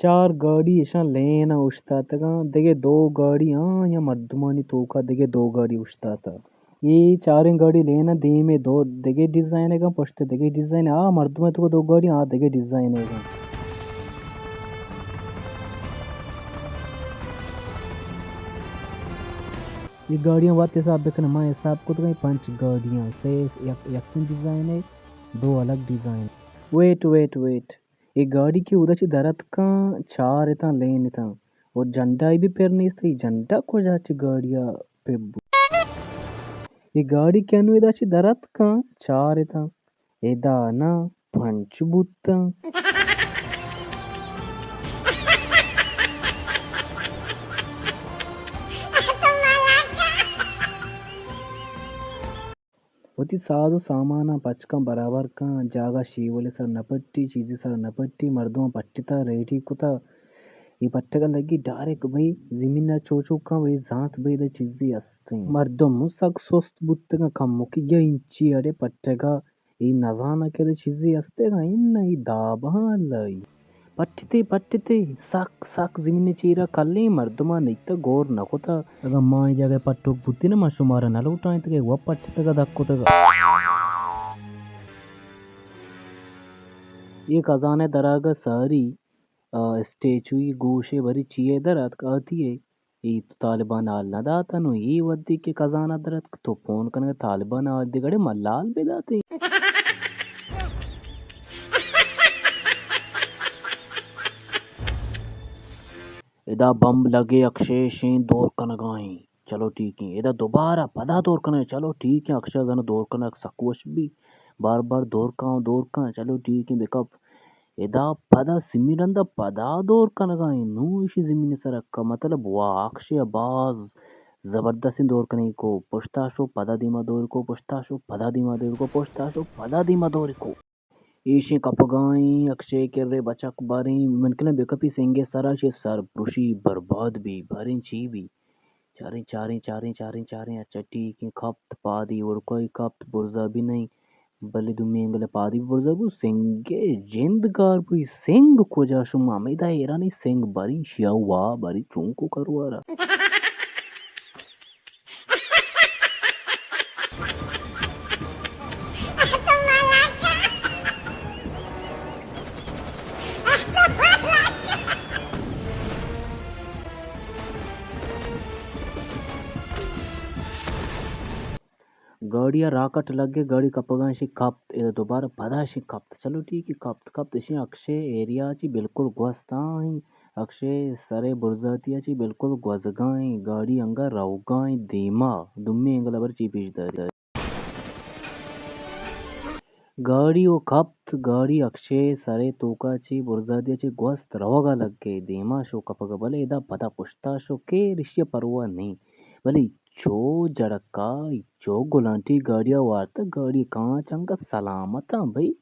चार गाड़ी ऐसा लेना उछता था देखे दो गाड़ी हाँ या मर्दमानी तो का देखे दो गाड़ी उछता था ये चार गाड़ी लेना दे में दो देखे डिजाइन है का पछते देखे डिजाइन हाँ मर्दमा तो दो गाड़ी हाँ देखे डिजाइन है का ये गाड़ियाँ बात हिसाब देखना मैं हिसाब को तो कहीं पांच गाड़ियाँ से एक डिजाइन है दो अलग डिजाइन वेट ये गाड़ी की उधर से दरत का चार था लेन था और झंडा भी पेर नहीं थी झंडा को जाची गाड़िया पे ये गाड़ी क्या नु इधर से दरत का चार था एदा ना पंचबुत्ता होती साधु सामाना पचकं बराबर का जागा शीवले सर नपट्टी चीज़ी सर नपट्टी मर्दों पट्टिता रेडी कुता ये पट्टगा लगी डायरेक्ट भाई जमीन चोचो का भाई जात भाई द चीज़ी अस्ते मर्दों मुसक सोस्त बुत्तगा कम्मो की ये इंची अरे पट्टगा ये नजाना के द चीज़ी अस्ते का इन नहीं दाबा लाई पट्टिते साक जमीन चीरा कल्ली मर्दमा नहीं गोर नकोता अगर माँ जगह पट्टोक बुत्ती ना मशुमारा नल उठाए तके वो पट्टितगा दक्कोतगा ये खजाने दरागा सारी स्टेचू ಈ ಗೋಶೆ ಬರಿ ಚಿಯೇದರ ಆತಿಯೇ ಈ ತಾಲಿಬಾನ್ ಆಲ್ ನದಾತನು ಈ ವದ್ದಿಕ್ಕೆ ಖಜಾನ ದರತ್ तो फोन कनगे तालिबान आल दिगड़े मल्लाल बेदाते इदा बम लगे अक्षय शें दौर कनगाई चलो ठीक है इदा दोबारा पदा दौर कने चलो ठीक है अक्षय जन दौर कनक सकुश भी बार दौर का चलो ठीक है बेकअप इदा पदा सिमिरंदा पदा दौर कनगाई नू इसी जमीन सरक्का मतलब वाह अक्षय बाज जबरदस्ती दौर कने को पुश्ताशो पदा दिमा दौर को पुश्ताशो पदा दिमा दौर को पुश्ताशो पदा दिमा दौर को ईशी कपगाई अक्षय के रे बचक बारी मनकले बेकपी सेंगे सारा शे सर पुरुषी बर्बाद भी भरिन छी भी चारी अच्छा ठीक है खप्त पादी और कोई खप्त बुर्जा भी नहीं बल्ले दुमेंगले पादी बुर्जा बु सेंगे जिंद कार बुई सेंग को जाशु मामे दा एरा नहीं सेंग बारी शियावा बारी चुंको करवारा गाड़िया राकट लग गए गाड़ी कपगा शी कप्त इधर दोबारा पदा शी कप्त चलो ठीक है कप्त इसी अक्षय एरिया ची बिल्कुल ग्वस्ताई अक्षय सरे बुर्जातिया ची बिल्कुल ग्वजगाई गाड़ी अंगा रवगाई धीमा दुम्मी अंगल अबर ची पीछदा गाड़ी वो कप्त गाड़ी अक्षय सरे तोका ची बुर्जातिया ची ग्वस्त रवगा लग गए धीमा शो कपगा भले इदा पता पुछता शो के ऋष्य परवा नहीं भले जो जड़का जो गुलांटी गाड़िया वार्ता गाड़ी कहाँ चंगा सलामत भाई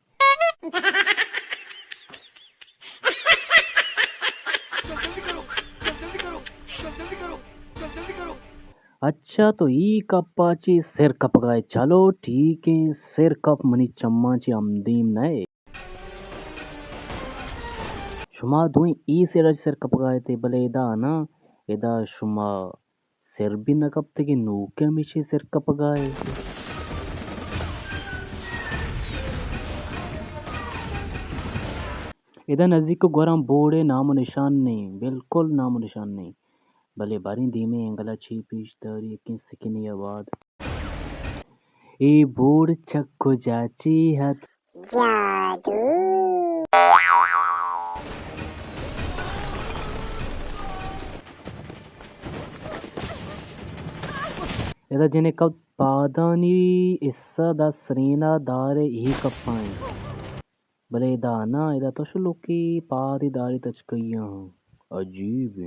अच्छा तो ई कप्पाची सिर कप गए चलो ठीक है सिर कप मनी चम्माची अमदीम नए शुमा दुई ई सिर कप गए थे भले इदा ना इदा शुमा सिर भी न कपते कि नूके मिशी सिर कप गए इधर नजदीक को गरम बोर्ड नामो निशान नहीं बिल्कुल नामो निशान नहीं भले बारी धीमे एंगला छी पीछ दारी किन सकिनी आवाज ए बोर्ड चक्को जाची हत जादू इधर जिन्हें कब पादानी इस्सा दा सरीना दारे ही कपाई भले दाना इधर तो शुलोकी पादी दारी तचकैया अजीब